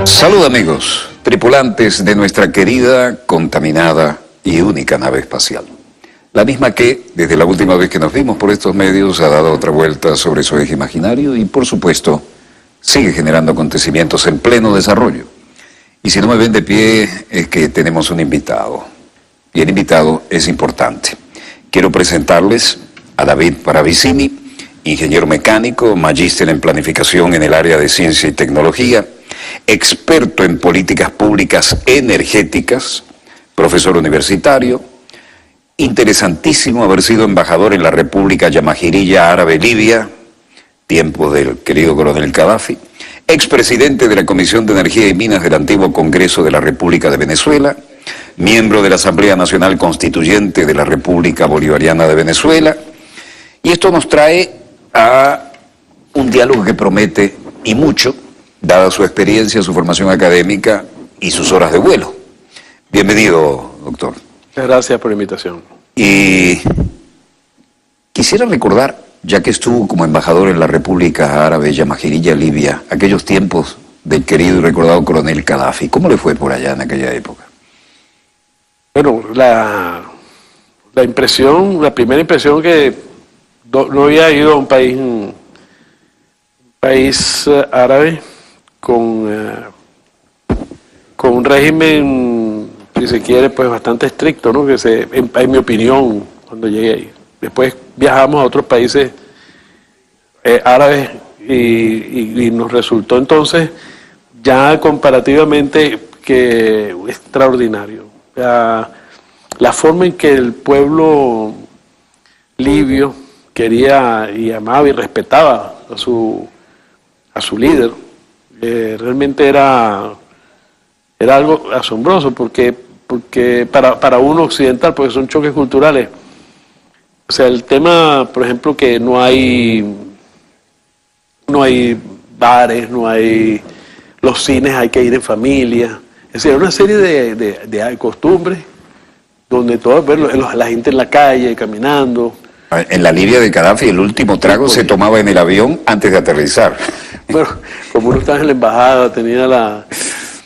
Salud amigos, tripulantes de nuestra querida, contaminada y única nave espacial. La misma que, desde la última vez que nos vimos por estos medios, ha dado otra vuelta sobre su eje imaginario y, por supuesto, sigue generando acontecimientos en pleno desarrollo. Y si no me ven de pie, es que tenemos un invitado. Y el invitado es importante. Quiero presentarles a David Paravicini, ingeniero mecánico, magíster en planificación en el área de ciencia y tecnología, experto en políticas públicas energéticas, profesor universitario. Interesantísimo haber sido embajador en la República Yamahiriya Árabe Libia, tiempo del querido coronel Gaddafi, expresidente de la Comisión de Energía y Minas del antiguo Congreso de la República de Venezuela, miembro de la Asamblea Nacional Constituyente de la República Bolivariana de Venezuela, y esto nos trae a un diálogo que promete y mucho, dada su experiencia, su formación académica y sus horas de vuelo. Bienvenido, doctor. Gracias por la invitación. Y quisiera recordar, ya que estuvo como embajador en la República Árabe Yamahiriya Libia, aquellos tiempos del querido y recordado coronel Gaddafi. ¿Cómo le fue por allá en aquella época? Bueno, la primera impresión que no había ido a un país árabe con un régimen, si se quiere, pues bastante estricto, ¿no? En mi opinión, cuando llegué ahí. Después viajamos a otros países árabes y nos resultó entonces ya comparativamente que extraordinario. La forma en que el pueblo libio quería y amaba y respetaba a su líder, realmente era algo asombroso porque para uno occidental, porque son choques culturales. O sea, el tema, por ejemplo, que no hay bares, los cines hay que ir en familia. Es decir, una serie de costumbres donde todo, ver la gente en la calle, caminando. En la Libia de Gaddafi el último trago se tomaba en el avión antes de aterrizar. Bueno, como uno estaba en la embajada,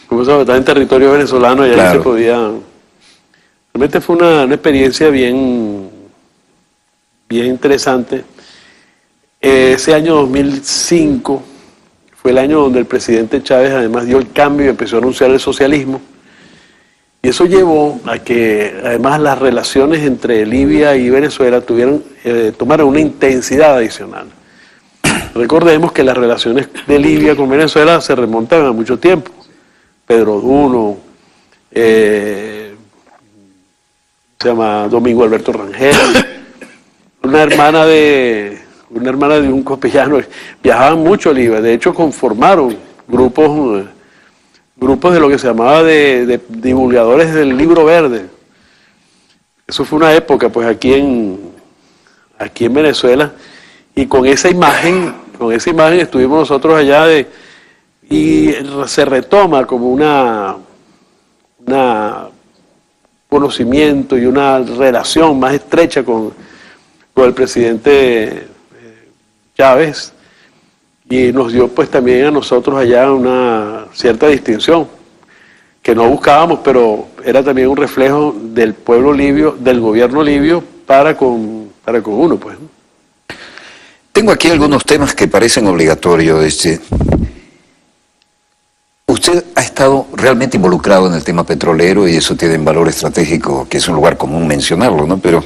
como estaba en territorio venezolano y ahí se podía. Realmente fue una experiencia bien interesante. Ese año 2005 fue el año donde el presidente Chávez además dio el cambio y empezó a anunciar el socialismo. Y eso llevó a que además las relaciones entre Libia y Venezuela tomaron una intensidad adicional. Recordemos que las relaciones de Libia con Venezuela se remontan a mucho tiempo. Pedro Duno, se llama Domingo Alberto Rangel, una hermana de un copillano, viajaban mucho a Libia, de hecho conformaron grupos de lo que se llamaba de divulgadores del Libro Verde. Eso fue una época, pues aquí en Venezuela, y con esa imagen estuvimos nosotros allá y se retoma como una conocimiento y una relación más estrecha con el presidente Chávez, y nos dio pues también a nosotros allá una cierta distinción que no buscábamos, pero era también un reflejo del pueblo libio, del gobierno libio para con uno, pues. Tengo aquí algunos temas que parecen obligatorios. Usted ha estado realmente involucrado en el tema petrolero y eso tiene un valor estratégico, que es un lugar común mencionarlo, ¿no? Pero,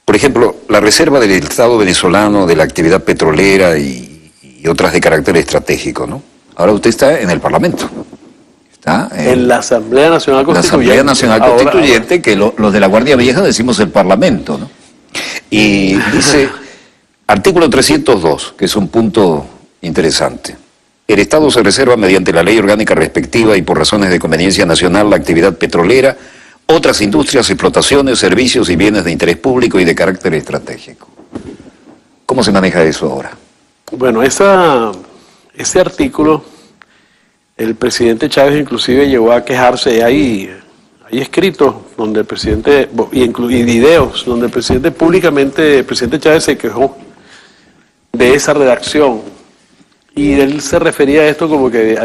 por ejemplo, la reserva del Estado venezolano de la actividad petrolera y otras de carácter estratégico, ¿no? Ahora usted está en el Parlamento. Está en la Asamblea Nacional Constituyente. La Asamblea Nacional Constituyente, ahora. Que los de la Guardia Vieja decimos el Parlamento, ¿no? Y dice, artículo 302, que es un punto interesante. El Estado se reserva mediante la ley orgánica respectiva y por razones de conveniencia nacional la actividad petrolera, otras industrias, explotaciones, servicios y bienes de interés público y de carácter estratégico. ¿Cómo se maneja eso ahora? Bueno, ese artículo, el presidente Chávez inclusive llegó a quejarse ahí hay escritos donde el presidente, y videos donde el presidente públicamente, el presidente Chávez se quejó de esa redacción. Y él se refería a esto como que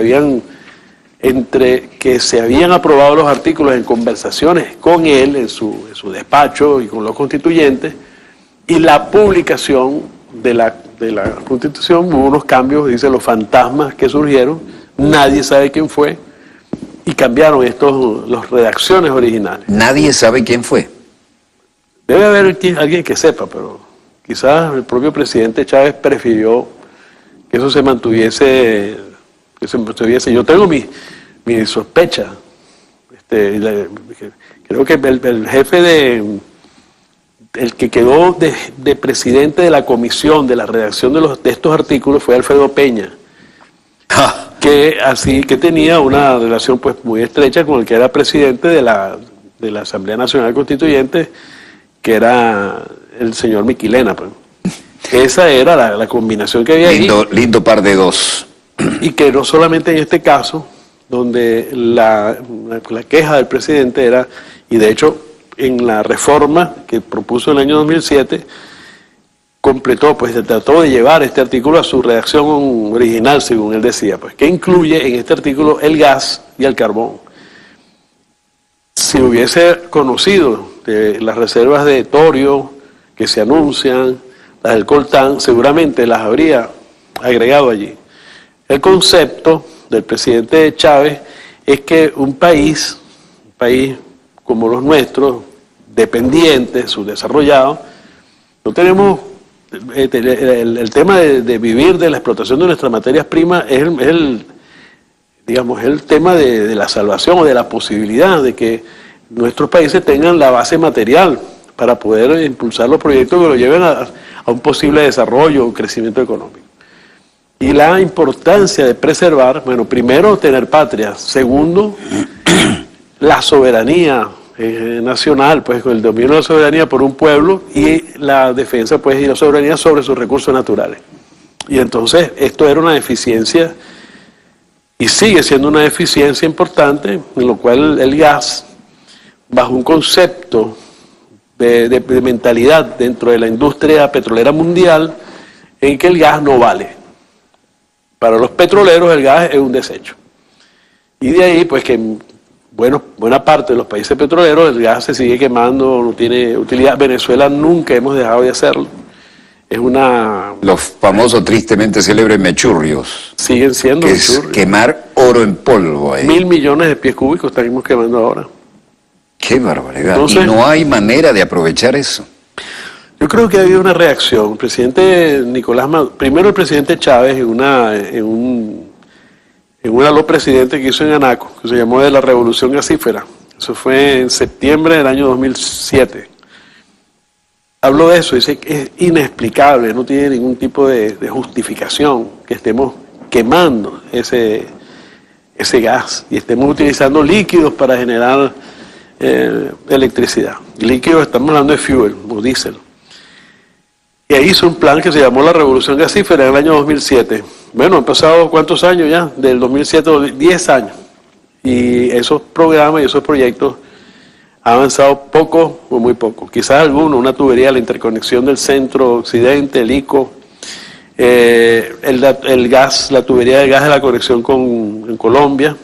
entre que se habían aprobado los artículos en conversaciones con él, en su despacho y con los constituyentes, y la publicación de la Constitución, hubo unos cambios, dice, los fantasmas que surgieron, nadie sabe quién fue, y cambiaron las redacciones originales. Nadie sabe quién fue. Debe haber alguien que sepa, pero quizás el propio presidente Chávez prefirió que eso se mantuviese, yo tengo mi sospecha. Creo que el jefe el que quedó de presidente de la comisión de la redacción de estos artículos fue Alfredo Peña, que tenía una relación pues muy estrecha con el que era presidente de la Asamblea Nacional Constituyente, que era el señor Miquilena, pues. Esa era la combinación que había ahí. Lindo par de dos. Y que no solamente en este caso, donde la queja del presidente era, y de hecho en la reforma que propuso en el año 2007, completó, pues se trató de llevar este artículo a su redacción original, según él decía, pues que incluye en este artículo el gas y el carbón. Si hubiese conocido de las reservas de torio que se anuncian, las del coltán, seguramente las habría agregado allí. El concepto del presidente Chávez es que un país como los nuestros, dependientes, subdesarrollados, no tenemos el tema de vivir de la explotación de nuestras materias primas es el tema de la salvación o de la posibilidad de que nuestros países tengan la base material para poder impulsar los proyectos que lo lleven a un posible desarrollo o crecimiento económico. Y la importancia de preservar, bueno, primero tener patria, segundo, la soberanía nacional, pues el dominio de la soberanía por un pueblo y la defensa, pues, y la soberanía sobre sus recursos naturales. Y entonces esto era una deficiencia y sigue siendo una deficiencia importante, en lo cual el gas, bajo un concepto de mentalidad dentro de la industria petrolera mundial, en que el gas no vale. Para los petroleros el gas es un desecho. Y de ahí, pues que buena parte de los países petroleros el gas se sigue quemando, no tiene utilidad. Venezuela nunca hemos dejado de hacerlo. Es los famosos, tristemente célebres mechurrios. Siguen siendo mechurrios. Es quemar oro en polvo ahí. 1.000 millones de pies cúbicos estamos quemando ahora. ¡Qué barbaridad! Entonces, ¿y no hay manera de aprovechar eso? Yo creo que ha habido una reacción. El presidente Nicolás Maduro, primero el presidente Chávez en un aló presidente que hizo en Anaco, que se llamó de la Revolución Gasífera. Eso fue en septiembre del año 2007. Habló de eso, dice que es inexplicable, no tiene ningún tipo de justificación que estemos quemando ese gas y estemos utilizando líquidos para generar electricidad. Líquidos, estamos hablando de fuel o diésel. Y ahí hizo un plan que se llamó la Revolución Gasífera en el año 2007. Bueno, han pasado ¿cuántos años ya? Del 2007, 10 años. Y esos programas y esos proyectos han avanzado poco o muy poco. Quizás alguno, una tubería, la interconexión del centro-occidente, el ICO, el gas, la tubería de gas de la conexión en Colombia,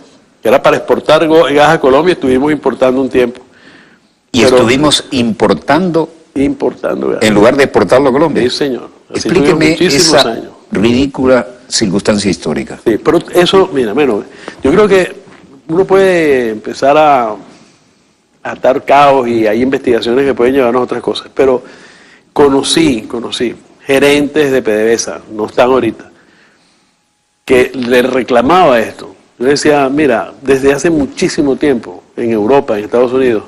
que era para exportar gas a Colombia, estuvimos importando un tiempo. Y estuvimos importando gas. En lugar de exportarlo a Colombia. Sí, señor. Así explíqueme esa ridícula circunstancia histórica. Sí, pero eso, mira, yo creo que uno puede empezar a atar caos y hay investigaciones que pueden llevarnos a otras cosas, pero conocí gerentes de PDVSA, no están ahorita, que le reclamaba esto. Yo decía, mira, desde hace muchísimo tiempo en Europa, en Estados Unidos,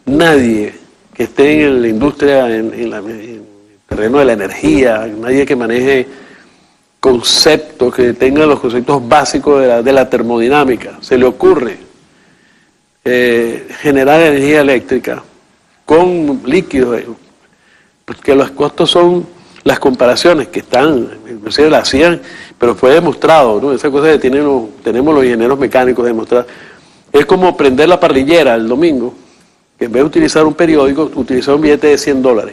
nadie que esté en la industria, en el terreno de la energía, nadie que maneje conceptos, que tenga los conceptos básicos de la termodinámica, se le ocurre generar energía eléctrica con líquidos, porque los costos son las comparaciones que están, inclusive las hacían, pero fue demostrado, ¿no? Esa cosa que tenemos los ingenieros mecánicos demostrar Es como prender la parrillera el domingo, que en vez de utilizar un periódico, utilizar un billete de $100.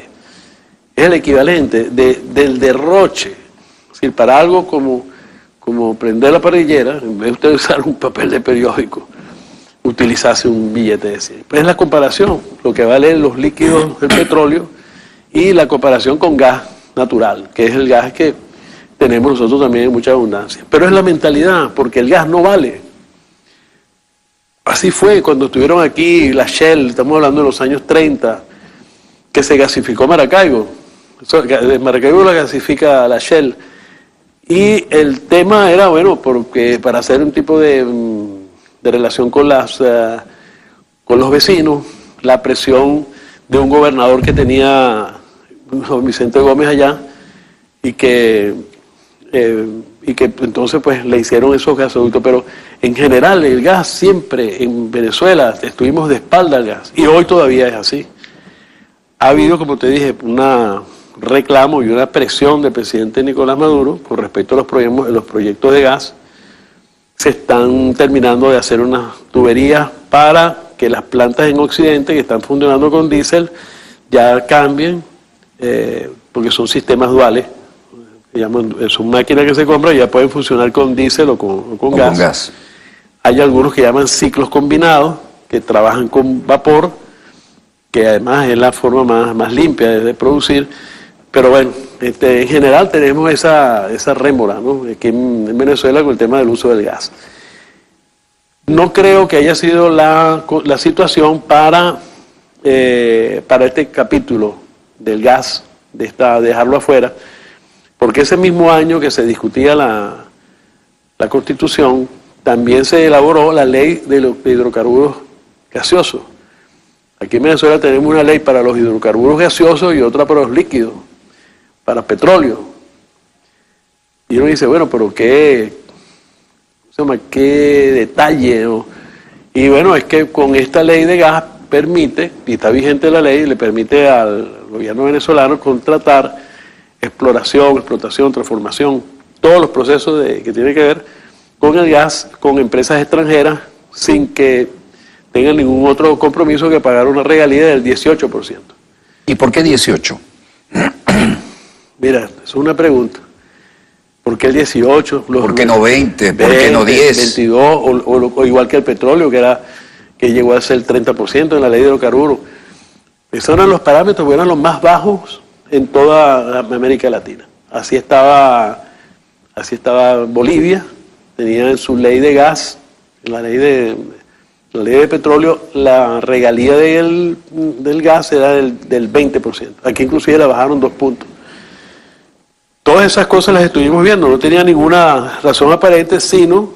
Es el equivalente del derroche. Es decir, para algo como prender la parrillera, en vez de usted usar un papel de periódico, utilizase un billete de 100. Pues es la comparación, lo que vale los líquidos del petróleo y la comparación con gas natural, que es el gas que tenemos nosotros también en mucha abundancia. Pero es la mentalidad, porque el gas no vale. Así fue cuando estuvieron aquí la Shell, estamos hablando de los años 30, que se gasificó Maracaibo. De Maracaibo la gasifica la Shell. Y el tema era, bueno, porque para hacer un tipo de relación con los vecinos, la presión de un gobernador que tenía don Vicente Gómez allá, y que entonces pues le hicieron esos gasoductos. Pero en general el gas siempre en Venezuela estuvimos de espalda al gas, y hoy todavía es así. Ha habido, como te dije, un reclamo y una presión del presidente Nicolás Maduro con respecto a los proyectos de gas. Se están terminando de hacer unas tuberías para que las plantas en Occidente que están funcionando con diésel ya cambien, porque son sistemas duales. Son máquinas que se compran y ya pueden funcionar con diésel o con gas. Hay algunos que llaman ciclos combinados, que trabajan con vapor, que además es la forma más limpia de producir. Pero bueno, en general tenemos esa rémora, ¿no?, aquí en Venezuela con el tema del uso del gas. No creo que haya sido la situación para este capítulo del gas, dejarlo afuera, porque ese mismo año que se discutía la Constitución, también se elaboró la ley de los hidrocarburos gaseosos. Aquí en Venezuela tenemos una ley para los hidrocarburos gaseosos y otra para los líquidos, para petróleo. Y uno dice, bueno, pero qué detalle, ¿no? Y bueno, es que con esta ley de gas permite, y está vigente la ley, le permite al gobierno venezolano contratar explotación, transformación, todos los procesos que tienen que ver con el gas, con empresas extranjeras, sin que tengan ningún otro compromiso que pagar una regalía del 18%. ¿Y por qué 18? Mira, es una pregunta. ¿Por qué el 18? ¿Por qué no 20? ¿Por qué no 10? 22, o igual que el petróleo, que llegó a ser el 30% en la ley de hidrocarburos. Esos eran los parámetros, eran los más bajos en toda América Latina. Así estaba Bolivia, tenía en su ley de gas, en la ley de petróleo, la regalía del gas era del 20%. Aquí inclusive la bajaron 2 puntos. Todas esas cosas las estuvimos viendo, no tenía ninguna razón aparente, sino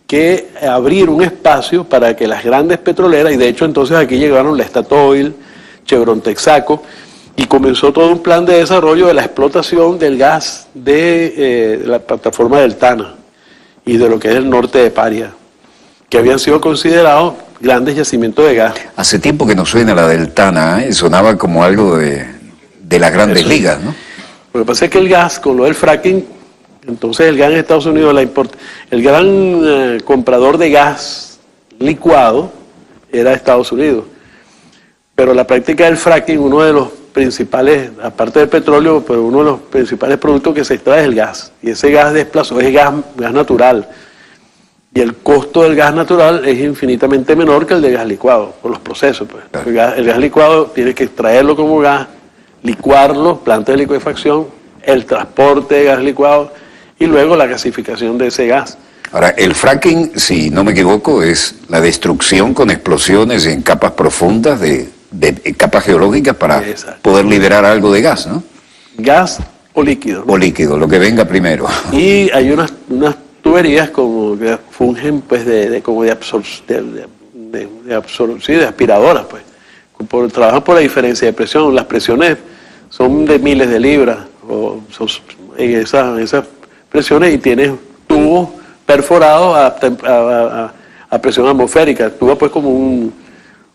que abrir un espacio para que las grandes petroleras, y de hecho entonces aquí llegaron la Statoil, Chevron Texaco, y comenzó todo un plan de desarrollo de la explotación del gas de la plataforma del Tana y de lo que es el norte de Paria, que habían sido considerados grandes yacimientos de gas. Hace tiempo que no suena la del Tana, sonaba como algo de las grandes ligas, ¿no? Lo que pasa es que el gas, con lo del fracking, entonces el gas en Estados Unidos, el gran comprador de gas licuado era Estados Unidos. Pero la práctica del fracking, uno de los principales, aparte del petróleo, pero uno de los principales productos que se extrae es el gas. Y ese gas desplazó, es gas natural. Y el costo del gas natural es infinitamente menor que el de gas licuado, por los procesos. Pues. El gas licuado tiene que extraerlo como gas, licuarlo, planta de licuefacción, el transporte de gas licuado y luego la gasificación de ese gas. Ahora, el fracking, si no me equivoco, es la destrucción con explosiones en capas profundas de capas geológicas para poder liberar algo de gas, ¿no? Gas o líquido, ¿no? O líquido, lo que venga primero. Y hay unas tuberías como que fungen pues de aspiradoras, pues. Trabajan por la diferencia de presión. Las presiones son de miles de libras en esas presiones, y tienes tubos perforados a presión atmosférica. Actúa pues como un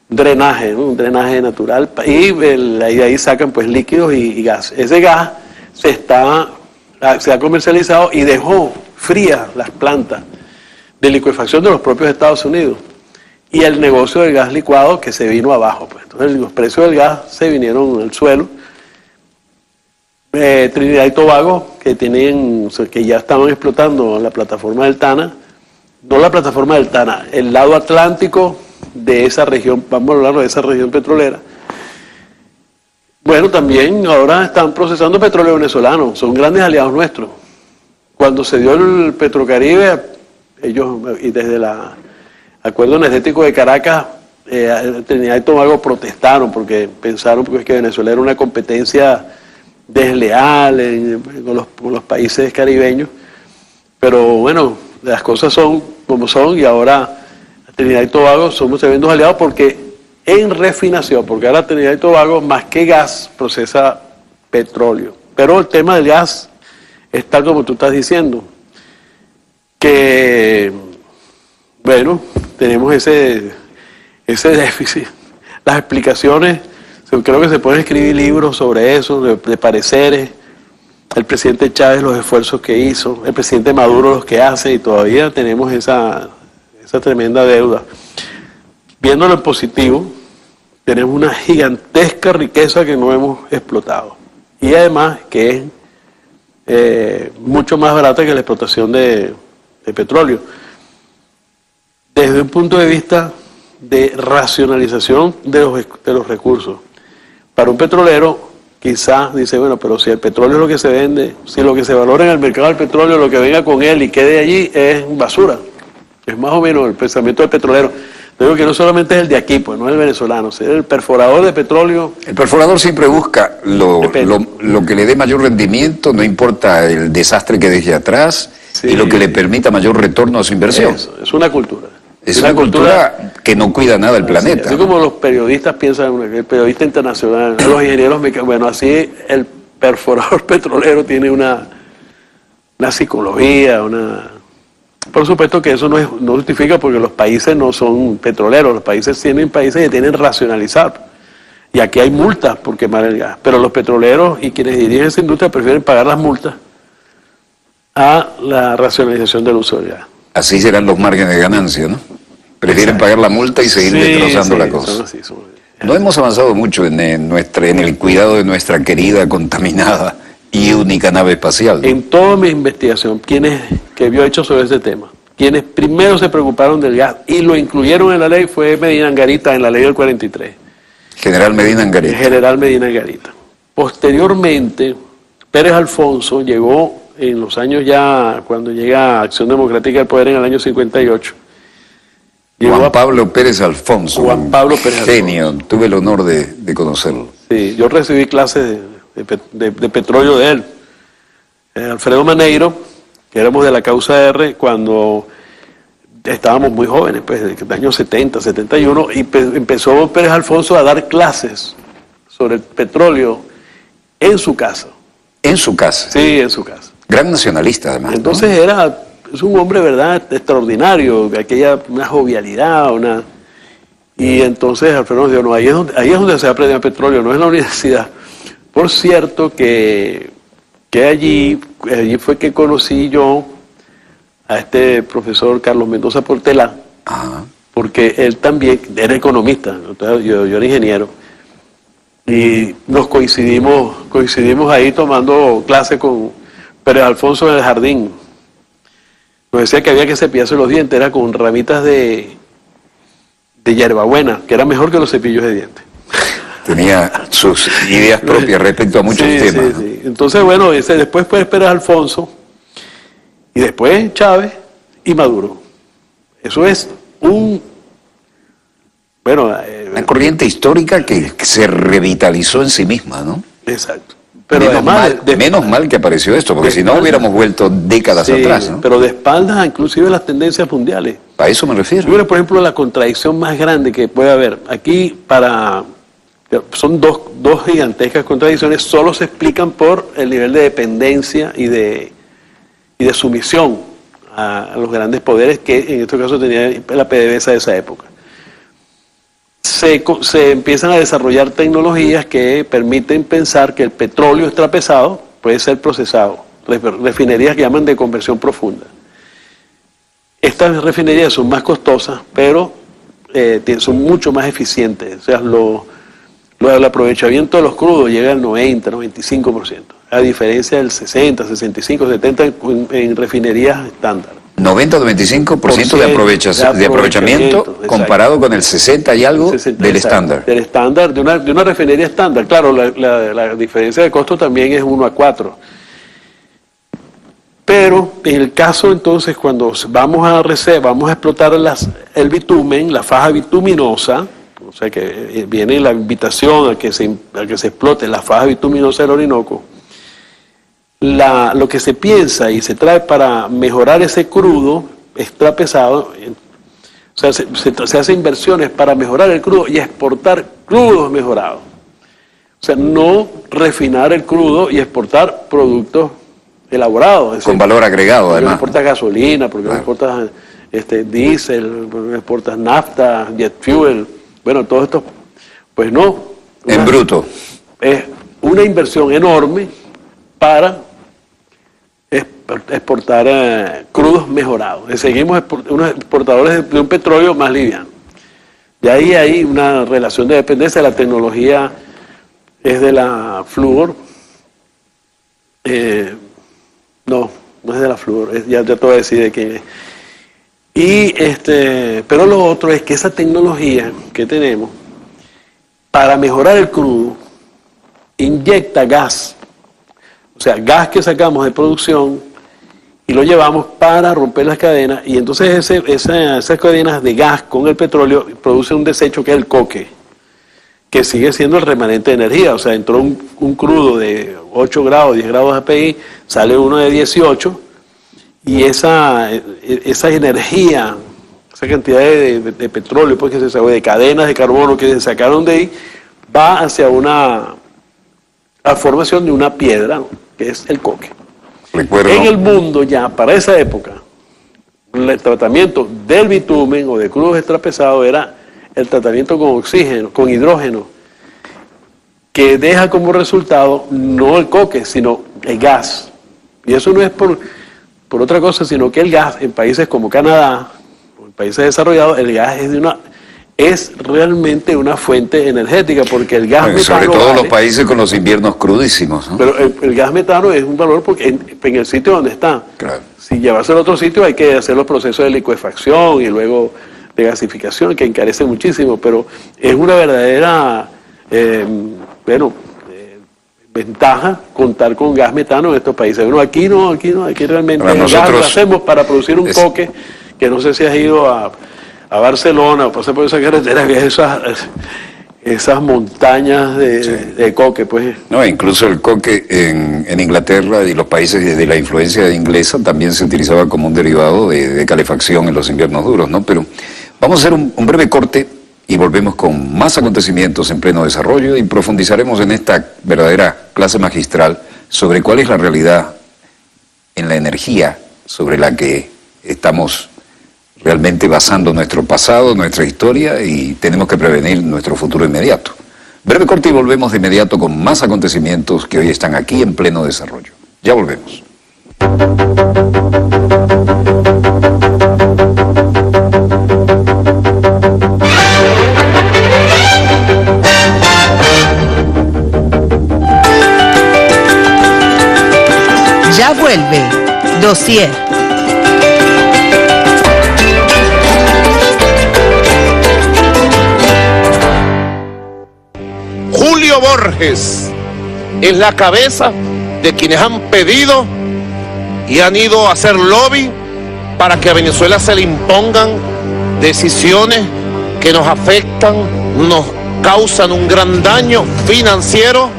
drenaje, ¿no? Un drenaje natural, y de ahí sacan pues líquidos y gas. Ese gas se ha comercializado y dejó frías las plantas de licuefacción de los propios Estados Unidos. y el negocio del gas licuado que se vino abajo. Pues. Entonces los precios del gas se vinieron al suelo. Trinidad y Tobago, que ya estaban explotando la plataforma del Tana, no la plataforma del Tana, el lado atlántico de esa región, vamos a hablar de esa región petrolera. Bueno, también ahora están procesando petróleo venezolano, son grandes aliados nuestros. Cuando se dio el Petrocaribe, ellos, y desde el Acuerdo Energético de Caracas, Trinidad y Tobago protestaron porque pensaron pues, que Venezuela era una competencia desleal con los países caribeños. Pero bueno, las cosas son como son y ahora Trinidad y Tobago somos tremendos aliados porque en refinación, porque ahora Trinidad y Tobago más que gas procesa petróleo. Pero el tema del gas es tal como tú estás diciendo, que bueno, tenemos ese déficit. Las explicaciones, creo que se pueden escribir libros sobre eso, de pareceres. El presidente Chávez los esfuerzos que hizo, el presidente Maduro los que hace y todavía tenemos esa tremenda deuda. Viéndolo en positivo, tenemos una gigantesca riqueza que no hemos explotado y además que es mucho más barata que la explotación de petróleo. Desde un punto de vista de racionalización de los recursos. Para un petrolero, quizás dice, bueno, pero si el petróleo es lo que se vende, si lo que se valora en el mercado del petróleo, lo que venga con él y quede allí es basura. Es más o menos el pensamiento del petrolero. Digo que no solamente es el de aquí, pues no es el venezolano, es el perforador de petróleo. El perforador siempre busca lo que le dé mayor rendimiento, no importa el desastre que deje atrás, sí, y lo que le permita mayor retorno a su inversión. Eso, es una cultura. Es una cultura que no cuida nada del planeta. Así como los periodistas piensan, el periodista internacional, los ingenieros mecánicos, bueno, así el perforador petrolero tiene una psicología, Por supuesto que eso no justifica porque los países no son petroleros, los países tienen que tienen racionalizar. Y aquí hay multas por quemar el gas. Pero los petroleros y quienes dirigen esa industria prefieren pagar las multas a la racionalización del uso del gas. Así serán los márgenes de ganancia, ¿no? Prefieren pagar la multa y seguir destrozando la cosa. No hemos avanzado mucho en el cuidado de nuestra querida, contaminada y única nave espacial, ¿no? En toda mi investigación, que yo he hecho sobre ese tema, quienes primero se preocuparon del gas y lo incluyeron en la ley fue Medina Angarita en la ley del 43. General Medina Angarita. General Medina Angarita. Posteriormente, Pérez Alfonso llegó en los años ya, cuando llega Acción Democrática al poder en el año 58. Juan Pablo Pérez Alfonso. Juan Pablo Pérez Alfonso. Genio, tuve el honor de conocerlo. Sí, yo recibí clases de petróleo de él. Alfredo Maneiro, que éramos de la causa R, cuando estábamos muy jóvenes, pues, de los años 70, 71, y empezó Pérez Alfonso a dar clases sobre el petróleo en su casa. ¿En su casa? Sí, en su casa. Gran nacionalista, además. Entonces ¿no? Es un hombre, ¿verdad?, extraordinario, una jovialidad, Y entonces Alfredo nos dijo, no, ahí es donde se aprende el petróleo, no es en la universidad. Por cierto que allí fue que conocí yo a este profesor Carlos Mendoza Portela, porque él también era economista, yo era ingeniero, y nos coincidimos ahí tomando clase con Pérez Alfonso en el jardín. Nos decía que había que cepillarse los dientes, era con ramitas de hierbabuena, que era mejor que los cepillos de dientes. Tenía sus ideas propias respecto a muchos temas. Sí. Entonces, bueno, después fue Pérez Alfonso, y después Chávez y Maduro. Eso es una corriente histórica que se revitalizó en sí misma, ¿no? Exacto. Pero menos mal que apareció esto, porque si no hubiéramos vuelto décadas atrás, ¿no? Pero de espaldas inclusive las tendencias mundiales. A eso me refiero. Yo creo, por ejemplo, la contradicción más grande que puede haber. Aquí son dos gigantescas contradicciones, solo se explican por el nivel de dependencia y de sumisión a los grandes poderes que en este caso tenía la PDVSA de esa época. Se empiezan a desarrollar tecnologías que permiten pensar que el petróleo extrapesado puede ser procesado. Refinerías que llaman de conversión profunda. Estas refinerías son más costosas, pero son mucho más eficientes. O sea, el aprovechamiento de los crudos llega al 90, 95%, a diferencia del 60, 65, 70 en refinerías estándar. 90-95% de aprovechamiento comparado con el 60 y algo del estándar. Del estándar, de una refinería estándar. Claro, la diferencia de costo también es 1-4. Pero en el caso entonces, cuando vamos a explotar el bitumen, la faja bituminosa, o sea que viene la invitación a que se explote la faja bituminosa del Orinoco, lo que se piensa y se trae para mejorar ese crudo extra pesado, o sea, se hace inversiones para mejorar el crudo y exportar crudos mejorados. O sea, no refinar el crudo y exportar productos elaborados. Es decir, con valor agregado, porque además. no exportas gasolina, porque no exportas diésel, porque no exportas nafta, jet fuel, bueno, todo esto, pues no. En bruto. Es una inversión enorme para exportar crudos mejorados. Seguimos unos exportadores de un petróleo más liviano. De ahí hay una relación de dependencia. La tecnología es de la Fluor. No es de la Fluor, ya te voy a decir de quién es. Pero lo otro es que esa tecnología que tenemos para mejorar el crudo inyecta gas. O sea, gas que sacamos de producción y lo llevamos para romper las cadenas, y entonces esas cadenas de gas con el petróleo producen un desecho que es el coque, que sigue siendo el remanente de energía. O sea, entró un crudo de 8 grados, 10 grados API, sale uno de 18, y esa energía, esa cantidad de petróleo pues, que se sacó, de cadenas de carbono que se sacaron de ahí, va hacia la formación de una piedra, ¿no?, que es el coque. Recuerdo. En el mundo ya, para esa época, el tratamiento del bitumen o de crudos extrapesados era el tratamiento con oxígeno, con hidrógeno, que deja como resultado no el coque, sino el gas. Y eso no es por otra cosa, sino que el gas en países como Canadá, o en países desarrollados, el gas es realmente una fuente energética, porque el gas metano... Sobre todo los países con los inviernos crudísimos, ¿no? Pero el gas metano es un valor porque en el sitio donde está. Claro. Si llevarse a otro sitio hay que hacer los procesos de licuefacción y luego de gasificación, que encarece muchísimo, pero es una verdadera ventaja contar con gas metano en estos países. Bueno, aquí realmente el gas lo hacemos para producir un coque, que no sé si has ido a Barcelona o pasar por esa carretera, que es esas montañas de coque, pues. No, incluso el coque en Inglaterra y los países de la influencia inglesa también se utilizaba como un derivado de calefacción en los inviernos duros, ¿no? Pero vamos a hacer un breve corte y volvemos con más acontecimientos en pleno desarrollo y profundizaremos en esta verdadera clase magistral sobre cuál es la realidad en la energía sobre la que estamos realmente basando nuestro pasado, nuestra historia, y tenemos que prevenir nuestro futuro inmediato. Breve corte y volvemos de inmediato con más acontecimientos que hoy están aquí en pleno desarrollo. Ya volvemos. Ya vuelve Dossier. Julio Borges es la cabeza de quienes han pedido y han ido a hacer lobby para que a Venezuela se le impongan decisiones que nos afectan, nos causan un gran daño financiero,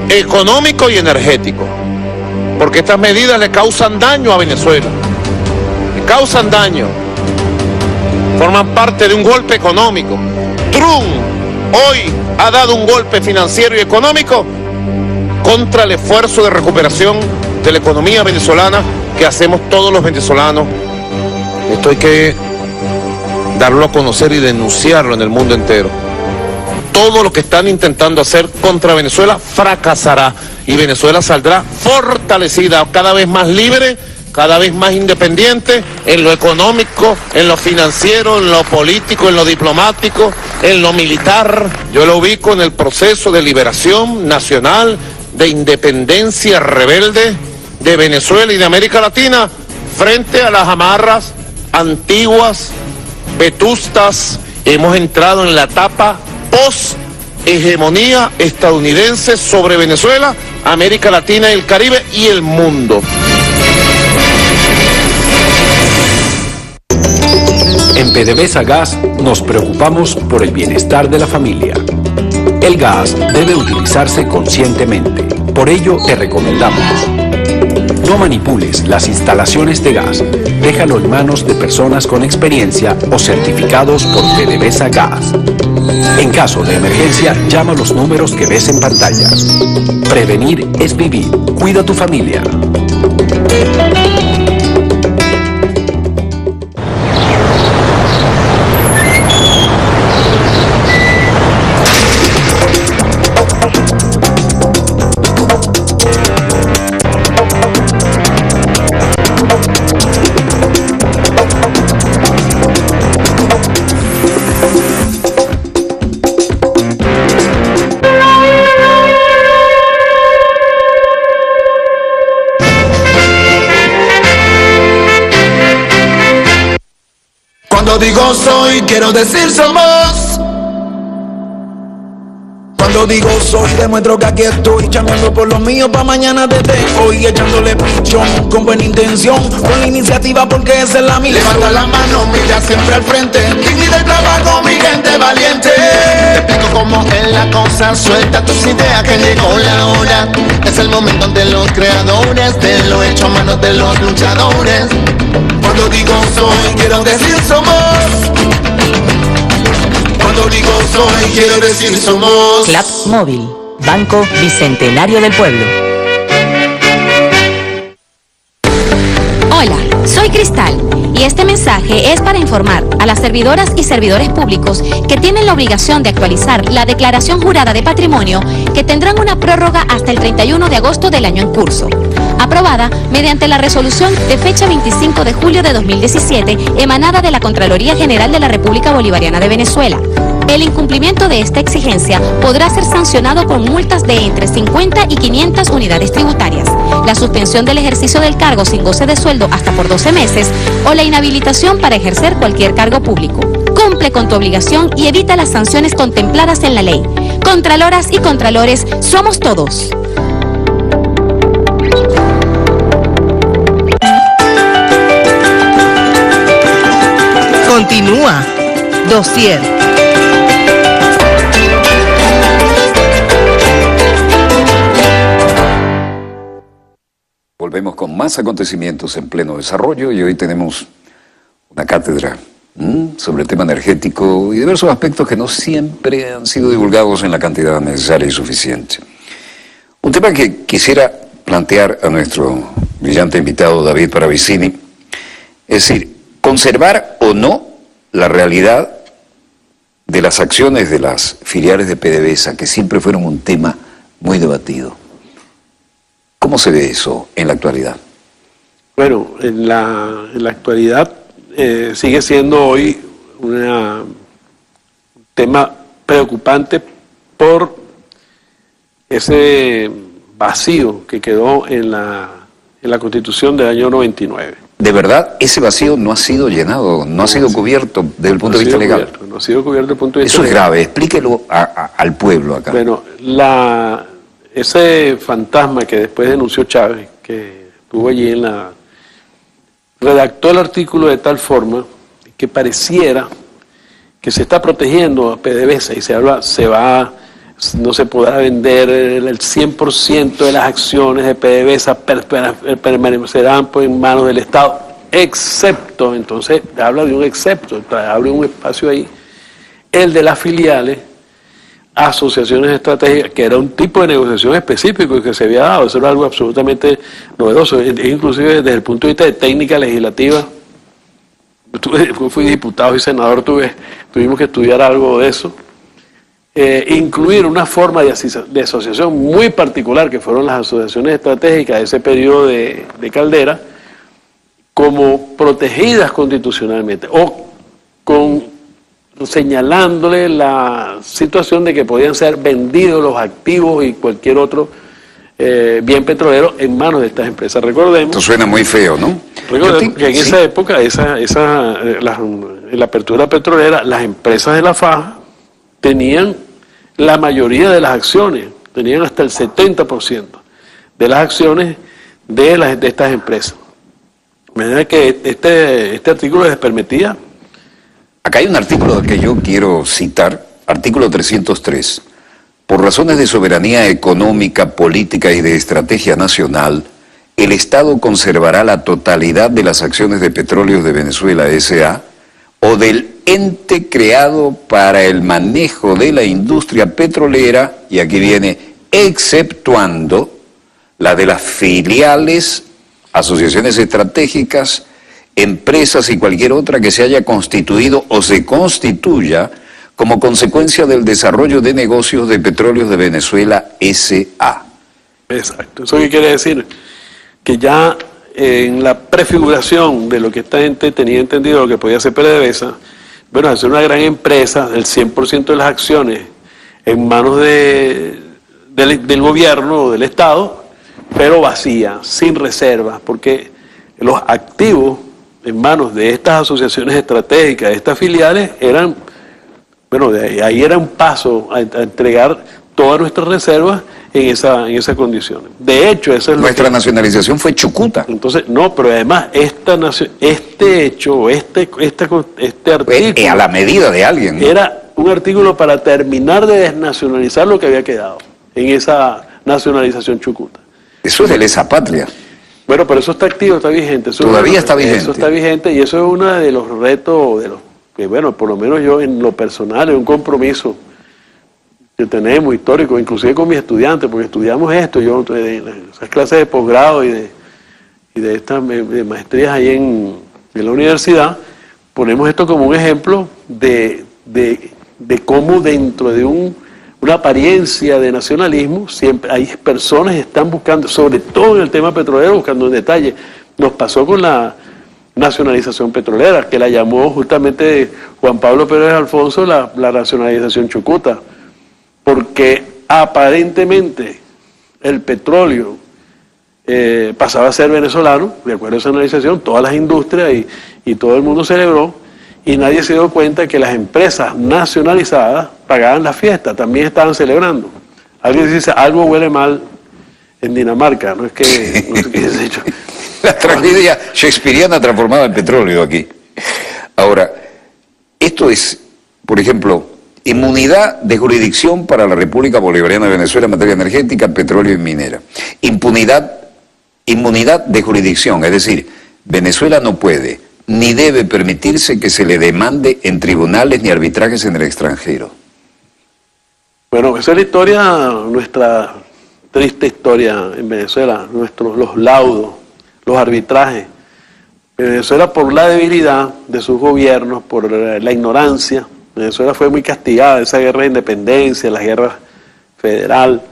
económico y energético. Porque estas medidas le causan daño a Venezuela, le causan daño, forman parte de un golpe económico. Trump hoy ha dado un golpe financiero y económico contra el esfuerzo de recuperación de la economía venezolana que hacemos todos los venezolanos. Esto hay que darlo a conocer y denunciarlo en el mundo entero. Todo lo que están intentando hacer contra Venezuela fracasará y Venezuela saldrá fortalecida, cada vez más libre cada vez más independiente en lo económico, en lo financiero, en lo político, en lo diplomático, en lo militar. Yo lo ubico en el proceso de liberación nacional, de independencia rebelde de Venezuela y de América Latina frente a las amarras antiguas, vetustas. Hemos entrado en la etapa post-hegemonía estadounidense sobre Venezuela, América Latina, el Caribe y el mundo. En PDVSA Gas nos preocupamos por el bienestar de la familia. El gas debe utilizarse conscientemente. Por ello te recomendamos: no manipules las instalaciones de gas. Déjalo en manos de personas con experiencia o certificados por PDVSA Gas. En caso de emergencia, llama a los números que ves en pantalla. Prevenir es vivir. Cuida a tu familia. Cuando digo soy, quiero decir somos. Cuando digo soy, demuestro que aquí estoy chambeando por lo mío pa' mañana desde hoy, echándole pichón con buena intención, con la iniciativa porque esa es la misión. Levanta la mano, mira siempre al frente, dignidad y trabajo, mi gente valiente. Te explico cómo es la cosa, suelta tus ideas que llegó la hora. Es el momento de los creadores, de lo hecho a manos de los luchadores. Cuando digo soy, quiero decir somos. Cuando digo soy, quiero decir somos. Club Móvil, Banco Bicentenario del Pueblo. Hola, soy Cristal y este mensaje es para informar a las servidoras y servidores públicos que tienen la obligación de actualizar la declaración jurada de patrimonio, que tendrán una prórroga hasta el 31 de agosto del año en curso, aprobada mediante la resolución de fecha 25 de julio de 2017, emanada de la Contraloría General de la República Bolivariana de Venezuela. El incumplimiento de esta exigencia podrá ser sancionado con multas de entre 50 y 500 unidades tributarias, la suspensión del ejercicio del cargo sin goce de sueldo hasta por 12 meses o la inhabilitación para ejercer cualquier cargo público. Cumple con tu obligación y evita las sanciones contempladas en la ley. Contraloras y contralores, somos todos. Continúa. Dossier. Volvemos con más acontecimientos en pleno desarrollo y hoy tenemos una cátedra sobre el tema energético y diversos aspectos que no siempre han sido divulgados en la cantidad necesaria y suficiente. Un tema que quisiera plantear a nuestro brillante invitado David Paravicini, es decir, conservar o no la realidad de las acciones de las filiales de PDVSA, que siempre fueron un tema muy debatido. ¿Cómo se ve eso en la actualidad? Bueno, en la actualidad sigue siendo hoy un tema preocupante por ese vacío que quedó en la Constitución del año 99. De verdad, ese vacío no ha sido llenado, no ha sido cubierto desde el punto de vista legal. No ha sido cubierto desde el punto de vista legal. Eso es legal. grave, explíquelo al pueblo acá. Bueno, ese fantasma que después denunció Chávez, que estuvo allí redactó el artículo de tal forma que pareciera que se está protegiendo a PDVSA y no se podrá vender el 100% de las acciones de PDVSA, permanecerán en manos del Estado, excepto, entonces habla de un excepto, habla de un espacio ahí, el de las filiales, asociaciones estratégicas, que era un tipo de negociación específico que se había dado. Eso era algo absolutamente novedoso, inclusive desde el punto de vista de técnica legislativa. Fui diputado y senador, tuvimos que estudiar algo de eso. Incluir una forma de asociación muy particular, que fueron las asociaciones estratégicas de ese periodo de Caldera, como protegidas constitucionalmente o señalándole la situación de que podían ser vendidos los activos y cualquier otro bien petrolero en manos de estas empresas. Recordemos. Esto suena muy feo, ¿no? Recordemos que en esa época, en la apertura petrolera, las empresas de la faja tenían la mayoría de las acciones, tenían hasta el 70% de las acciones de estas empresas. De manera que este artículo les permitía. Acá hay un artículo que yo quiero citar, artículo 303. Por razones de soberanía económica, política y de estrategia nacional, el Estado conservará la totalidad de las acciones de Petróleos de Venezuela S.A. o del ente creado para el manejo de la industria petrolera, y aquí viene, exceptuando la de las filiales, asociaciones estratégicas, empresas y cualquier otra que se haya constituido o se constituya como consecuencia del desarrollo de negocios de Petróleos de Venezuela S.A. Exacto. ¿Eso qué quiere decir? Que ya en la prefiguración de lo que esta gente tenía entendido lo que podía hacer PDVSA, bueno, hacer una gran empresa, el 100% de las acciones en manos del gobierno o del Estado, pero vacía, sin reservas, porque los activos en manos de estas asociaciones estratégicas, de estas filiales, eran, bueno, de ahí era un paso a entregar todas nuestras reservas en esa condición. De hecho, eso es nuestra nacionalización fue Chucuta. Entonces, no, pero además este hecho, este artículo a la medida de alguien, ¿no? Era un artículo para terminar de desnacionalizar lo que había quedado en esa nacionalización Chucuta. Eso es de lesa patria. Bueno, pero eso está activo, está vigente. Todavía está vigente. Eso está vigente y eso es uno de los retos, que bueno, por lo menos yo en lo personal, es un compromiso que tenemos histórico, inclusive con mis estudiantes, porque estudiamos esto, yo en esas clases de posgrado y de estas maestrías ahí en la universidad, ponemos esto como un ejemplo de cómo dentro de una apariencia de nacionalismo, siempre hay personas que están buscando, sobre todo en el tema petrolero, buscando en detalle. Nos pasó con la nacionalización petrolera, que la llamó justamente Juan Pablo Pérez Alfonso la nacionalización Chucuta, porque aparentemente el petróleo pasaba a ser venezolano, de acuerdo a esa nacionalización, todas las industrias y todo el mundo celebró, y nadie se dio cuenta que las empresas nacionalizadas pagaban la fiesta, también estaban celebrando. Alguien dice, algo huele mal en Dinamarca, no es que es hecho. La tragedia shakespeariana transformada en petróleo aquí. Ahora, esto es, por ejemplo, inmunidad de jurisdicción para la República Bolivariana de Venezuela en materia energética, petróleo y minera. Inmunidad de jurisdicción, es decir, Venezuela no puede ni debe permitirse que se le demande en tribunales ni arbitrajes en el extranjero. Bueno, esa es la historia, nuestra triste historia en Venezuela, los laudos, los arbitrajes. Venezuela, por la debilidad de sus gobiernos, por la ignorancia, Venezuela fue muy castigada, esa guerra de independencia, la guerra federal.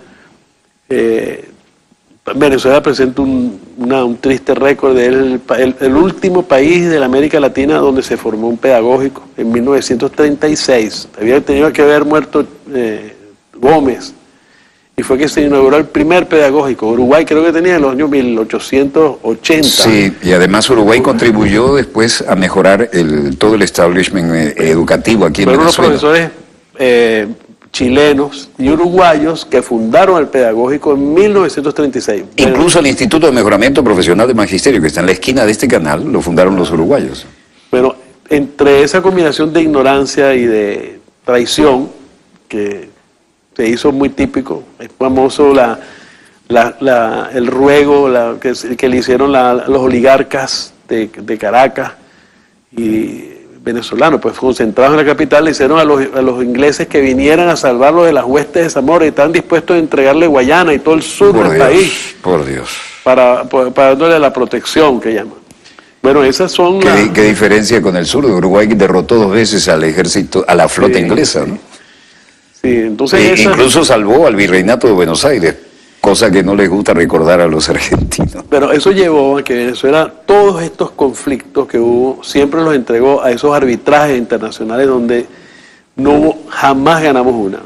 Venezuela presenta un triste récord de el último país de la América Latina donde se formó un pedagógico en 1936. Había tenido que haber muerto Gómez y fue que se inauguró el primer pedagógico. Uruguay creo que tenía en los años 1880. Sí, y además Uruguay contribuyó después a mejorar todo el establishment educativo aquí en Venezuela. Fueron unos profesores chilenos y uruguayos que fundaron el pedagógico en 1936. Incluso el Instituto de Mejoramiento Profesional de Magisterio, que está en la esquina de este canal, lo fundaron los uruguayos. Pero entre esa combinación de ignorancia y de traición, que se hizo muy típico, es famoso el ruego que le hicieron los oligarcas de Caracas y venezolanos, pues concentrados en la capital, le hicieron a los ingleses que vinieran a salvarlos de las huestes de Zamora y están dispuestos a entregarle Guayana y todo el sur del país. Por Dios. Para darle la protección que llaman. Bueno, esas son ¿Qué diferencia con el sur de Uruguay, que derrotó 2 veces al ejército, a la flota inglesa, ¿no? Sí, entonces incluso salvó al virreinato de Buenos Aires cosa que no les gusta recordar a los argentinos. Pero eso llevó a que Venezuela, todos estos conflictos que hubo, siempre los entregó a esos arbitrajes internacionales donde no hubo, jamás ganamos una.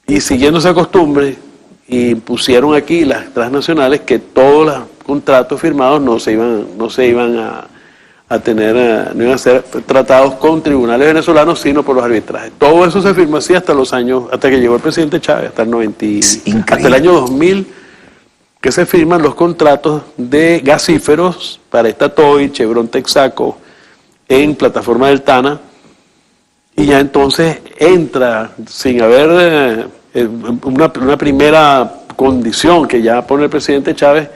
Y siguiendo esa costumbre, impusieron aquí las transnacionales que todos los contratos firmados no se iban a tener, no iban a ser tratados con tribunales venezolanos, sino por los arbitrajes. Todo eso se firmó así hasta que llegó el presidente Chávez, hasta el 90, hasta el año 2000, que se firman los contratos de gasíferos para Statoil, Chevron, Texaco, en plataforma del Tana, y ya entonces entra, sin haber una primera condición que ya pone el presidente Chávez,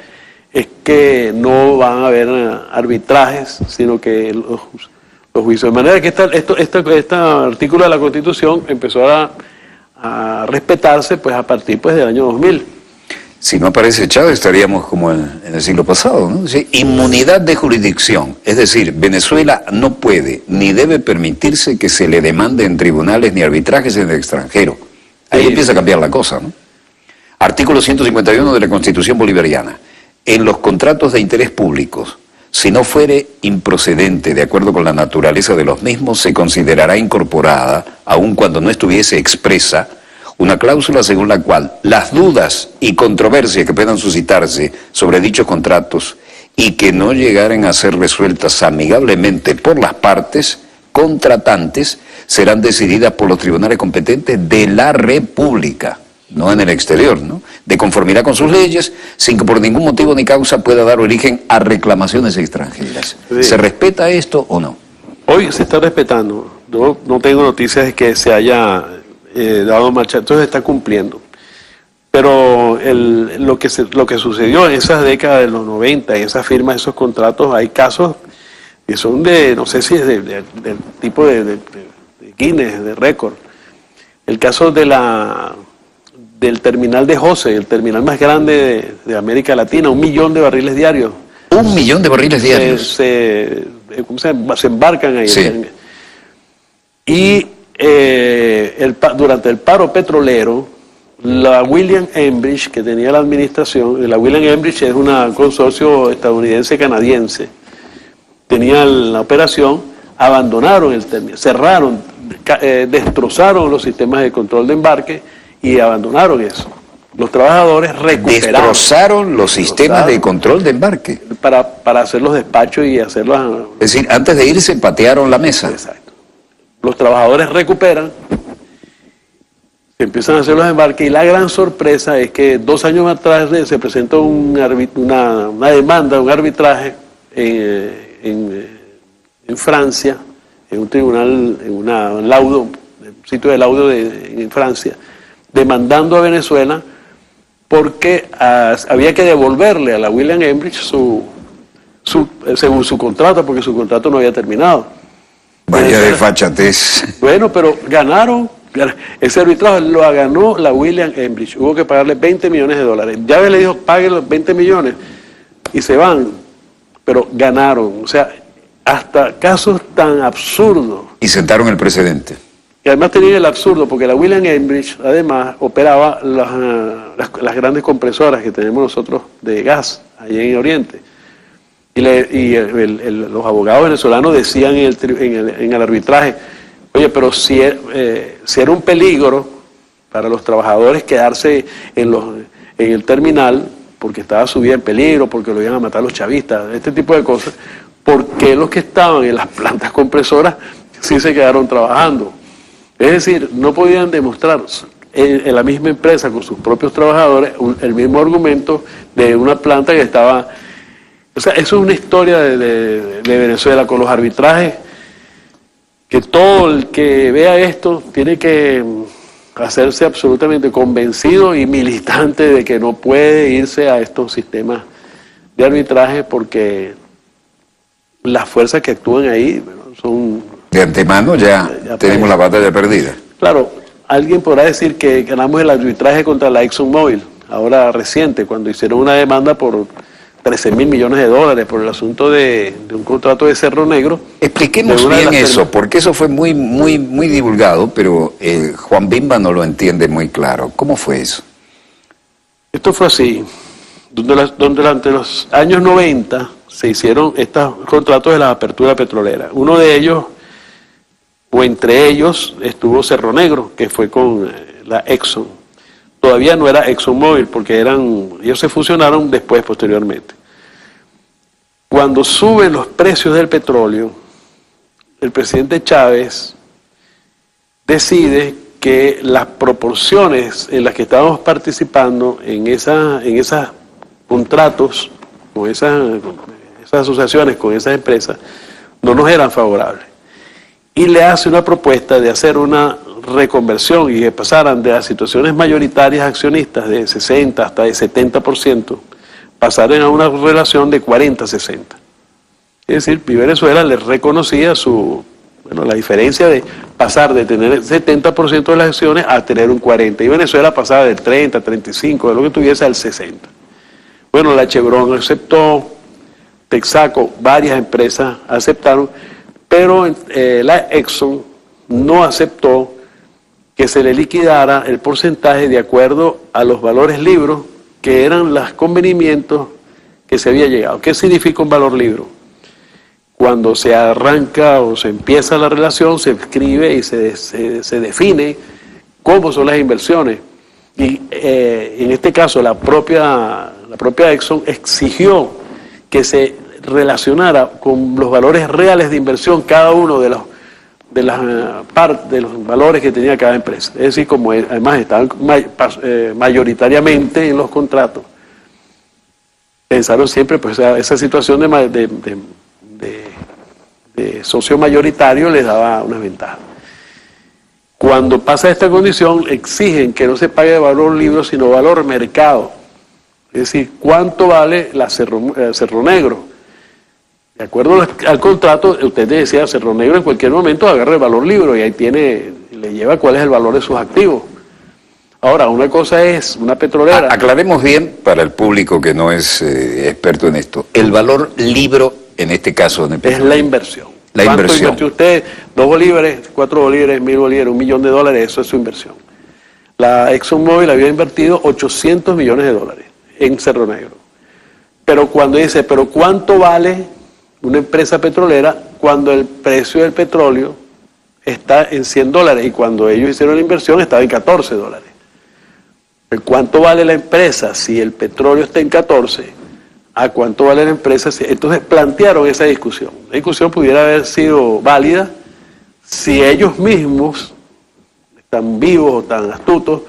es que no van a haber arbitrajes, sino que los juicios. De manera que este artículo de la Constitución empezó a respetarse pues a partir pues del año 2000. Si no aparece Chávez estaríamos como en el siglo pasado, ¿no? Sí, inmunidad de jurisdicción, es decir, Venezuela no puede ni debe permitirse que se le demande en tribunales ni arbitrajes en el extranjero. Ahí empieza a cambiar la cosa, ¿no? Artículo 151 de la Constitución Bolivariana. En los contratos de interés públicos, si no fuere improcedente de acuerdo con la naturaleza de los mismos, se considerará incorporada, aun cuando no estuviese expresa, una cláusula según la cual las dudas y controversias que puedan suscitarse sobre dichos contratos y que no llegaren a ser resueltas amigablemente por las partes contratantes serán decididas por los tribunales competentes de la República, no en el exterior, ¿no? De conformidad con sus leyes, sin que por ningún motivo ni causa pueda dar origen a reclamaciones extranjeras. Sí. ¿Se respeta esto o no? Hoy se está respetando. Yo no tengo noticias de que se haya dado marcha, entonces está cumpliendo. Pero lo que sucedió en esas décadas de los 90, en esas firmas, esos contratos, hay casos que son no sé si es del tipo de Guinness, de récord. El caso del terminal de José, el terminal más grande de América Latina, 1 millón de barriles diarios. 1 millón de barriles diarios. Se embarcan ahí. Sí. Y durante el paro petrolero, la William Enbridge, que tenía la administración, la William Enbridge es un consorcio estadounidense-canadiense, tenía la operación, abandonaron el terminal, cerraron, destrozaron los sistemas de control de embarque y abandonaron eso. Los trabajadores recuperaron. Destrozaron los sistemas de control de embarque. Para hacer los despachos y hacerlos. Es decir, antes de irse patearon la mesa. Exacto. Los trabajadores recuperan, se empiezan a hacer los embarques y la gran sorpresa es que 2 años más tarde se presenta una demanda, un arbitraje en Francia, en un tribunal, en un laudo, un sitio de laudo en Francia, demandando a Venezuela porque había que devolverle a la William Enbridge según su contrato, porque su contrato no había terminado. Vaya desfachatez. Bueno, pero ganaron. Ese arbitraje lo ganó la William Enbridge. Hubo que pagarle $20 millones. Ya le dijo, paguen los 20 millones y se van. Pero ganaron. O sea, hasta casos tan absurdos. Y sentaron el precedente. Y además tenían el absurdo, porque la William Enbridge además operaba las grandes compresoras que tenemos nosotros de gas allá en Oriente. Los abogados venezolanos decían en el arbitraje, oye, pero si era un peligro para los trabajadores quedarse en el terminal, porque estaba su vida en peligro, porque lo iban a matar los chavistas, este tipo de cosas, ¿por qué los que estaban en las plantas compresoras sí se quedaron trabajando? Es decir, no podían demostrar en la misma empresa con sus propios trabajadores el mismo argumento de una planta que estaba... O sea, eso es una historia de Venezuela con los arbitrajes, que todo el que vea esto tiene que hacerse absolutamente convencido y militante de que no puede irse a estos sistemas de arbitraje porque las fuerzas que actúan ahí son... De antemano ya tenemos la batalla perdida. Claro, alguien podrá decir que ganamos el arbitraje contra la ExxonMobil, ahora reciente, cuando hicieron una demanda por $13.000 millones por el asunto de un contrato de Cerro Negro. Expliquemos bien eso, porque eso fue muy divulgado, pero Juan Bimba no lo entiende muy claro. ¿Cómo fue eso? Esto fue así, donde durante los años 90 se hicieron estos contratos de la apertura petrolera. Uno de ellos, o entre ellos, estuvo Cerro Negro, que fue con la Exxon. Todavía no era ExxonMobil, porque ellos se fusionaron después, posteriormente. Cuando suben los precios del petróleo, el presidente Chávez decide que las proporciones en las que estábamos participando en esos contratos, con esas asociaciones, con esas empresas, no nos eran favorables. Y le hace una propuesta de hacer una reconversión y que pasaran de las situaciones mayoritarias accionistas de 60 hasta de 70%, pasaran a una relación de 40-60. Es decir, Venezuela le reconocía la diferencia de pasar de tener el 70% de las acciones a tener un 40%. Y Venezuela pasaba del 30, 35, de lo que tuviese al 60%. Bueno, la Chevron aceptó, Texaco, varias empresas aceptaron, pero la Exxon no aceptó que se le liquidara el porcentaje de acuerdo a los valores libros que eran los convenimientos que se había llegado. ¿Qué significa un valor libro? Cuando se arranca o se empieza la relación, se escribe y se define cómo son las inversiones. Y en este caso la propia Exxon exigió que se relacionara con los valores reales de inversión cada uno de los valores que tenía cada empresa. Es decir, como además estaban mayoritariamente en los contratos, pensaron siempre pues esa situación de socio mayoritario les daba una ventaja. Cuando pasa esta condición, exigen que no se pague de valor libro, sino valor mercado. Es decir, ¿cuánto vale la Cerro Negro? De acuerdo al contrato, usted decía, Cerro Negro en cualquier momento agarra el valor libro y ahí le lleva cuál es el valor de sus activos. Ahora, una cosa es una petrolera. Aclaremos bien para el público que no es experto en esto. El valor libro, en este caso, en el es la inversión. La ¿Cuánto inversión. invirtió usted? 2 bolívares, 4 bolívares, 1000 bolívares, $1 millón, eso es su inversión. La ExxonMobil había invertido $800 millones en Cerro Negro. Pero cuando dice, ¿pero cuánto vale una empresa petrolera cuando el precio del petróleo está en $100 y cuando ellos hicieron la inversión estaba en $14? ¿Cuánto vale la empresa si el petróleo está en 14? ¿A cuánto vale la empresa? Entonces plantearon esa discusión. La discusión pudiera haber sido válida si ellos mismos, tan vivos o tan astutos,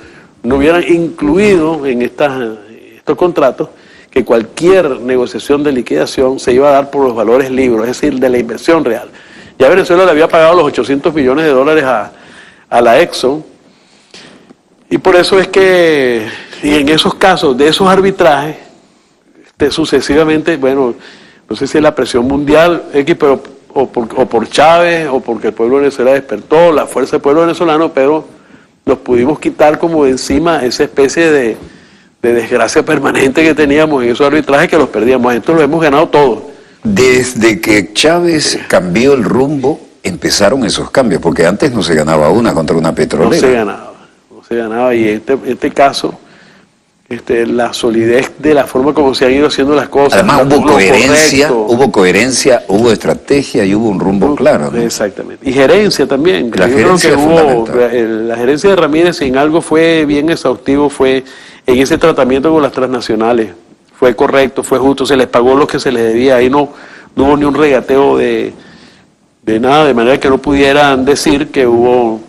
no hubieran incluido en estos contratos que cualquier negociación de liquidación se iba a dar por los valores libres, es decir, de la inversión real. Ya Venezuela le había pagado los $800 millones a la Exxon, y por eso es que, y en esos casos de esos arbitrajes, sucesivamente, bueno, no sé si es la presión mundial, pero o por Chávez, o porque el pueblo venezolano despertó, la fuerza del pueblo venezolano, pero nos pudimos quitar como de encima esa especie de desgracia permanente que teníamos en esos arbitrajes, que los perdíamos. Esto lo hemos ganado todo. Desde que Chávez cambió el rumbo, empezaron esos cambios, porque antes no se ganaba una contra una petrolera. No se ganaba, y en este caso, la solidez de la forma como se han ido haciendo las cosas. Además hubo coherencia, hubo estrategia y hubo un rumbo claro, ¿no? Exactamente. Y gerencia también. La gerencia es fundamental. La gerencia de Ramírez, si en algo fue bien exhaustivo, fue en ese tratamiento con las transnacionales. Fue correcto, fue justo, se les pagó lo que se les debía. Ahí no hubo ni un regateo de nada, de manera que no pudieran decir que hubo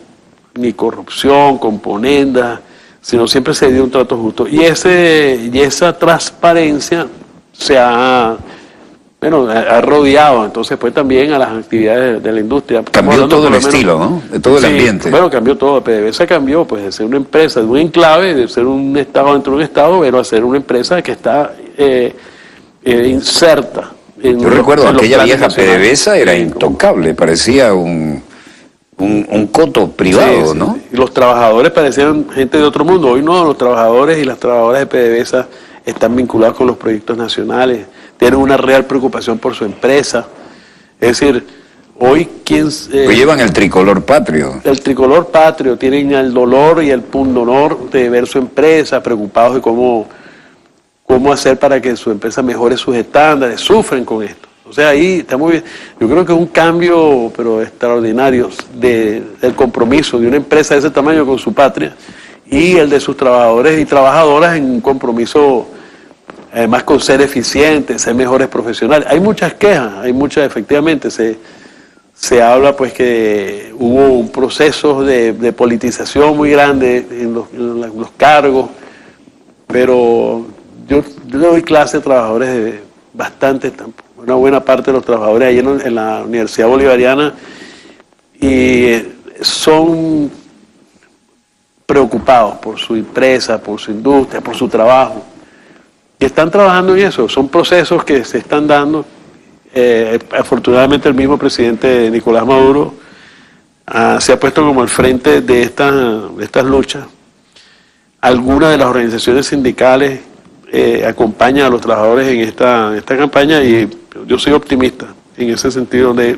ni corrupción, componendas, sino siempre se dio un trato justo. Y esa transparencia se ha rodeado, entonces, pues también a las actividades de la industria. Cambió todo el estilo, ¿no? De todo el ambiente. Bueno, cambió todo. PDVSA cambió, pues, de ser una empresa de un enclave, de ser un estado dentro de un estado, pero a ser una empresa que está inserta. Yo recuerdo aquella vieja PDVSA era intocable, parecía un coto privado, ¿no? Y los trabajadores parecían gente de otro mundo. Hoy no, los trabajadores y las trabajadoras de PDVSA están vinculados con los proyectos nacionales, tienen una real preocupación por su empresa. Es decir, hoy pues llevan el tricolor patrio. El tricolor patrio, tienen el dolor y el pundonor de ver su empresa, preocupados de cómo cómo hacer para que su empresa mejore sus estándares, sufren con esto. O sea, ahí estamos bien. Yo creo que es un cambio, pero extraordinario, del compromiso de una empresa de ese tamaño con su patria y el de sus trabajadores y trabajadoras en un compromiso, además con ser eficientes, ser mejores profesionales. Hay muchas quejas, efectivamente, se habla pues que hubo un proceso de politización muy grande en los cargos, pero yo le doy clase a trabajadores de bastantes, una buena parte de los trabajadores ahí en la Universidad Bolivariana, y son preocupados por su empresa, por su industria, por su trabajo, y están trabajando en eso. Son procesos que se están dando. Afortunadamente el mismo presidente Nicolás Maduro se ha puesto como al frente de estas luchas. Algunas de las organizaciones sindicales acompañan a los trabajadores en esta campaña, y yo soy optimista en ese sentido de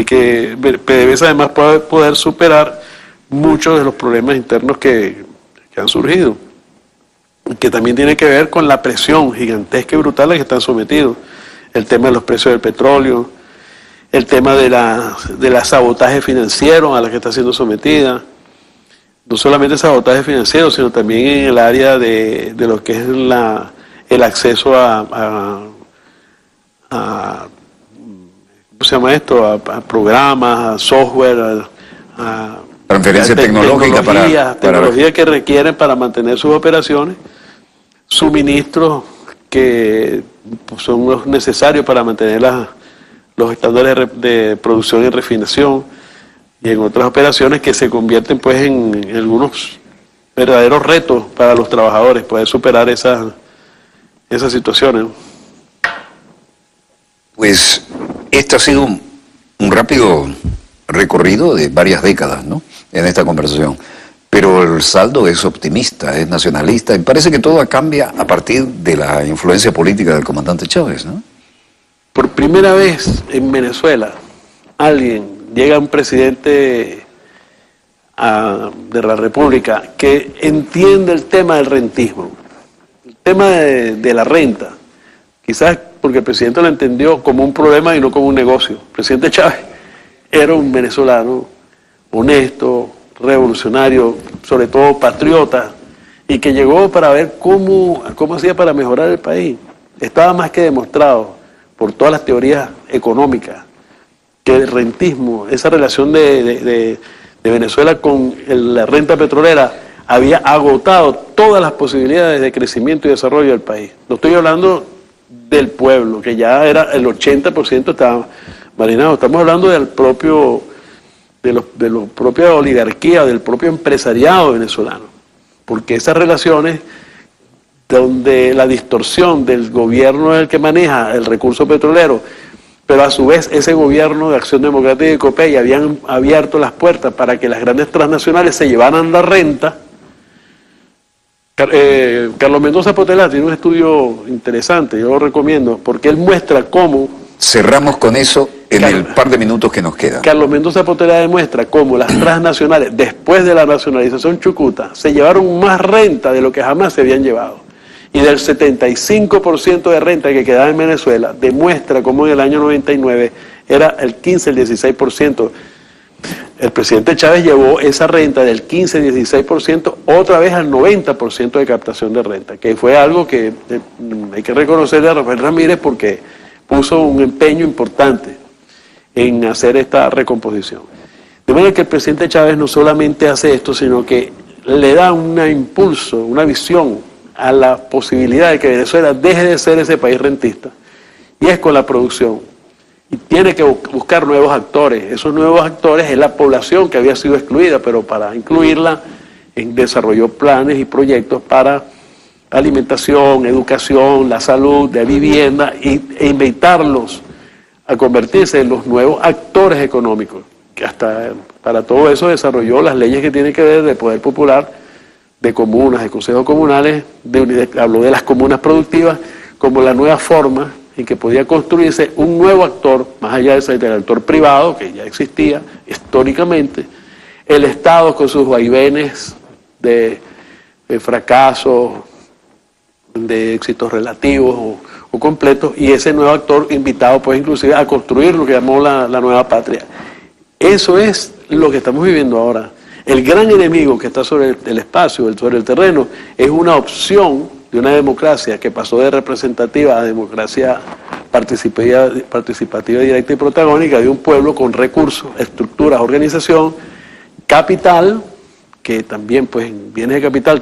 que PDVSA además puede poder superar muchos de los problemas internos que han surgido, que también tiene que ver con la presión gigantesca y brutal a la que están sometidos. El tema de los precios del petróleo, el tema de la sabotaje financiero a la que está siendo sometida. No solamente sabotaje financiero, sino también en el área de lo que es el acceso a ¿cómo se llama esto? A programas, a software, a transferencia tecnológica tecnología que requieren para mantener sus operaciones, suministros que son los necesarios para mantener los estándares de producción y refinación, y en otras operaciones que se convierten pues en algunos verdaderos retos para los trabajadores, poder superar esas situaciones. Pues este ha sido un rápido recorrido de varias décadas, ¿no?, en esta conversación. Pero el saldo es optimista, es nacionalista, y parece que todo cambia a partir de la influencia política del comandante Chávez, ¿no? Por primera vez en Venezuela, llega un presidente de la República que entiende el tema del rentismo, el tema de la renta, quizás porque el presidente lo entendió como un problema y no como un negocio. El presidente Chávez era un venezolano honesto, revolucionario, sobre todo patriota, y que llegó para ver cómo hacía para mejorar el país. Estaba más que demostrado por todas las teorías económicas que el rentismo, esa relación de Venezuela con la renta petrolera, había agotado todas las posibilidades de crecimiento y desarrollo del país. No estoy hablando del pueblo, que ya era el 80% estaba marinado. Estamos hablando de la propia oligarquía, del propio empresariado venezolano, porque esas relaciones donde la distorsión del gobierno es el que maneja el recurso petrolero, pero a su vez ese gobierno de Acción Democrática y COPEI habían abierto las puertas para que las grandes transnacionales se llevaran la renta. Carlos Mendoza Potelá tiene un estudio interesante, yo lo recomiendo, porque él muestra cómo... Cerramos con eso en el par de minutos que nos quedan. Carlos Mendoza Potelá demuestra cómo las transnacionales, después de la nacionalización chucuta, se llevaron más renta de lo que jamás se habían llevado. Y del 75% de renta que quedaba en Venezuela, demuestra cómo en el año 99 era el 15, el 16%. El presidente Chávez llevó esa renta del 15, 16% otra vez al 90% de captación de renta, que fue algo que hay que reconocerle a Rafael Ramírez porque puso un empeño importante en hacer esta recomposición. De manera que el presidente Chávez no solamente hace esto, sino que le da un impulso, una visión a la posibilidad de que Venezuela deje de ser ese país rentista, y es con la producción. Y tiene que buscar nuevos actores. Esos nuevos actores es la población que había sido excluida, pero para incluirla desarrolló planes y proyectos para alimentación, educación, la salud, de vivienda, e invitarlos a convertirse en los nuevos actores económicos. Que hasta para todo eso desarrolló las leyes que tienen que ver de poder popular, de comunas, de consejos comunales, habló de las comunas productivas como la nueva forma en que podía construirse un nuevo actor, más allá del actor privado, que ya existía históricamente, el Estado con sus vaivenes de fracasos, de éxitos relativos o completos, y ese nuevo actor invitado pues inclusive a construir lo que llamó la nueva patria. Eso es lo que estamos viviendo ahora. El gran enemigo que está sobre el espacio, sobre el terreno, es una opción de una democracia que pasó de representativa a democracia participativa, directa y protagónica, de un pueblo con recursos, estructuras, organización, capital, que también pues bienes de capital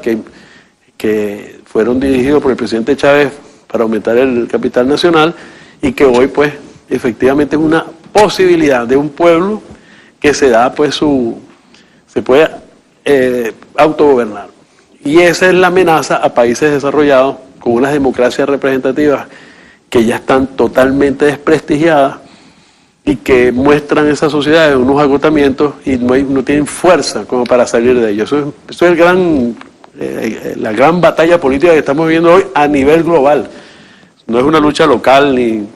que fueron dirigidos por el presidente Chávez para aumentar el capital nacional, y que hoy pues efectivamente es una posibilidad de un pueblo que se da pues se puede autogobernar. Y esa es la amenaza a países desarrollados con unas democracias representativas que ya están totalmente desprestigiadas y que muestran esas sociedades unos agotamientos y no tienen fuerza como para salir de ello. Eso es la gran batalla política que estamos viviendo hoy a nivel global. No es una lucha local ni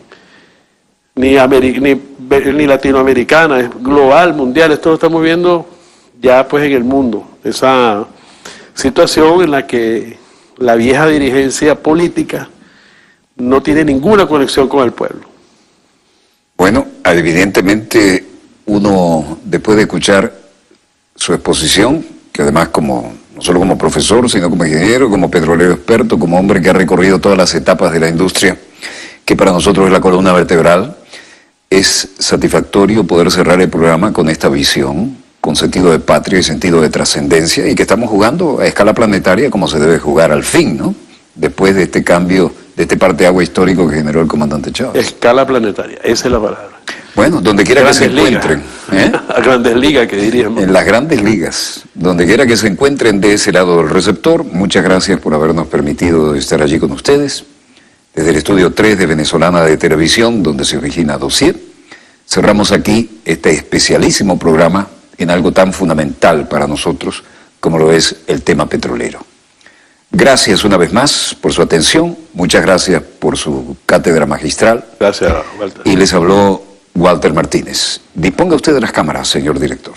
latinoamericana, es global, mundial. Esto lo estamos viendo ya pues en el mundo. Esa situación en la que la vieja dirigencia política no tiene ninguna conexión con el pueblo. Bueno, evidentemente uno, después de escuchar su exposición, que además no solo como profesor, sino como ingeniero, como petrolero experto, como hombre que ha recorrido todas las etapas de la industria, que para nosotros es la columna vertebral, es satisfactorio poder cerrar el programa con esta visión, con sentido de patria y sentido de trascendencia, y que estamos jugando a escala planetaria como se debe jugar al fin, ¿no? Después de este cambio, de este parteagua histórico que generó el comandante Chávez. Escala planetaria, esa es la palabra. Bueno, donde quiera que se encuentren. A grandes ligas, que diríamos. En las grandes ligas, donde quiera que se encuentren de ese lado del receptor, muchas gracias por habernos permitido estar allí con ustedes. Desde el estudio 3 de Venezolana de Televisión, donde se origina Dossier, cerramos aquí este especialísimo programa en algo tan fundamental para nosotros como lo es el tema petrolero. Gracias una vez más por su atención, muchas gracias por su cátedra magistral. Gracias, Walter. Y les habló Walter Martínez. Disponga usted de las cámaras, señor director.